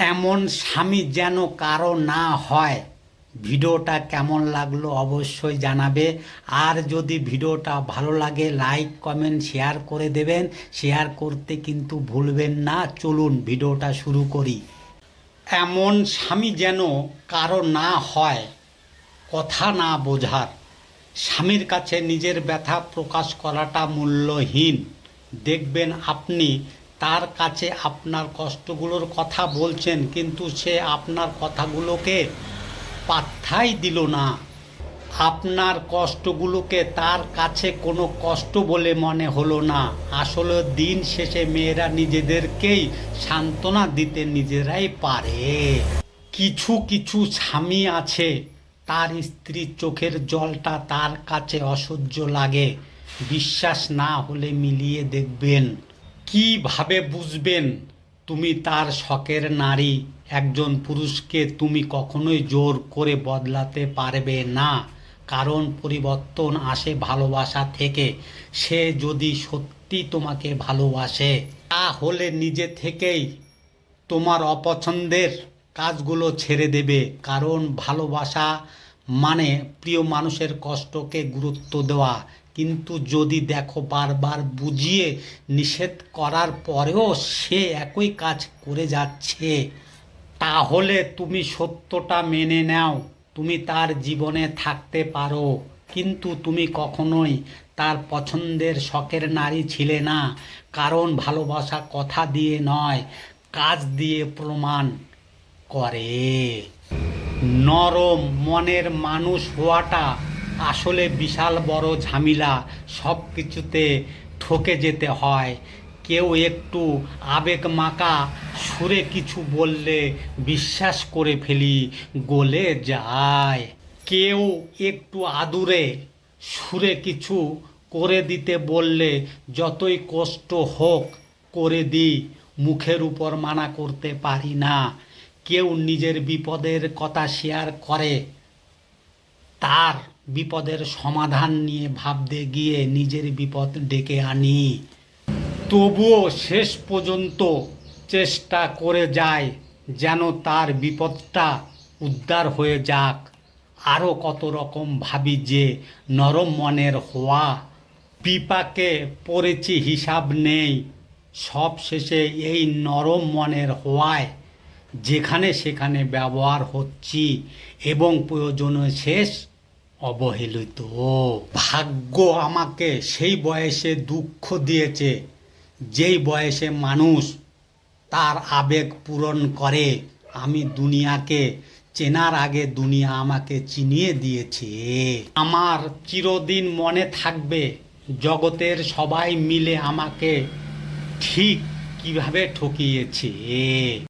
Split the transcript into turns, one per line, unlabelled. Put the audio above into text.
এমন স্বামী যেন কারো না হয়। ভিডিওটা কেমন লাগলো অবশ্যই জানাবে। আর যদি ভিডিওটা ভালো লাগে লাইক কমেন্ট শেয়ার করে দেবেন। শেয়ার করতে কিন্তু ভুলবেন না। চলুন ভিডিওটা শুরু করি। এমন স্বামী যেন কারো না হয়, কথা না বোঝার। স্বামীর কাছে নিজের ব্যথা প্রকাশ করাটা মূল্যহীন। দেখবেন আপনি তার কাছে আপনার কষ্টগুলোর কথা বলছেন, কিন্তু সে আপনার কথাগুলোকে পাত্তাই দিল না। আপনার কষ্টগুলোকে তার কাছে কোনো কষ্ট বলে মনে হলো না। আসলে দিন শেষে মেয়েরা নিজেদেরকেই সান্ত্বনা দিতে নিজেরাই পারে। কিছু কিছু স্বামী আছে, তার স্ত্রীর চোখের জলটা তার কাছে অসহ্য লাগে। বিশ্বাস না হলে মিলিয়ে দেখবেন। কিভাবে বুঝবেন তুমি তার শখের নারী? একজন পুরুষকে তুমি কখনোই জোর করে বদলাতে পারবে না, কারণ পরিবর্তন আসে ভালোবাসা থেকে। সে যদি সত্যি তোমাকে ভালোবাসে তাহলে নিজে থেকেই তোমার অপছন্দের কাজগুলো ছেড়ে দেবে। কারণ ভালোবাসা মানে প্রিয় মানুষের কষ্টকে গুরুত্ব দেওয়া। কিন্তু যদি দেখো বারবার বুঝিয়ে নিষেধ করার পরেও সে একই কাজ করে যাচ্ছে, তাহলে তুমি সত্যটা মেনে নাও। তুমি তার জীবনে থাকতে পারো, কিন্তু তুমি কখনোই তার পছন্দের শখের নারী ছিলে না। কারণ ভালোবাসা কথা দিয়ে নয়, কাজ দিয়ে প্রমাণ করে। নরম মনের মানুষ হওয়াটা আসলে বিশাল বড় ঝামেলা। সব কিছুতে ঠকে যেতে হয়। কেউ একটু আবেগ মাখা সুরে কিছু বললে বিশ্বাস করে ফেলি, গলে যায়। কেউ একটু আদুরে সুরে কিছু করে দিতে বললে যতই কষ্ট হোক করে দিই, মুখের উপর মানা করতে পারি না। কেউ নিজের বিপদের কথা শেয়ার করে, তার বিপদের সমাধান নিয়ে ভাবতে গিয়ে নিজের বিপদ ডেকে আনি। তবুও শেষ পর্যন্ত চেষ্টা করে যায় যেন তার বিপদটা উদ্ধার হয়ে যাক। আরও কত রকম ভাবি যে নরম মনের হওয়া। বিপাকে পড়েছি হিসাব নেই, সব শেষে এই নরম মনের হওয়ায় যেখানে সেখানে ব্যবহার হচ্ছি এবং প্রয়োজনে শেষ অবহেলিত। ভাগ্য আমাকে সেই বয়সে দুঃখ দিয়েছে যেই বয়সে মানুষ তার আবেগ পূরণ করে। আমি দুনিয়াকে চেনার আগে দুনিয়া আমাকে চিনিয়ে দিয়েছে। আমার চিরদিন মনে থাকবে জগতের সবাই মিলে আমাকে ঠিক কিভাবে ঠকিয়েছে।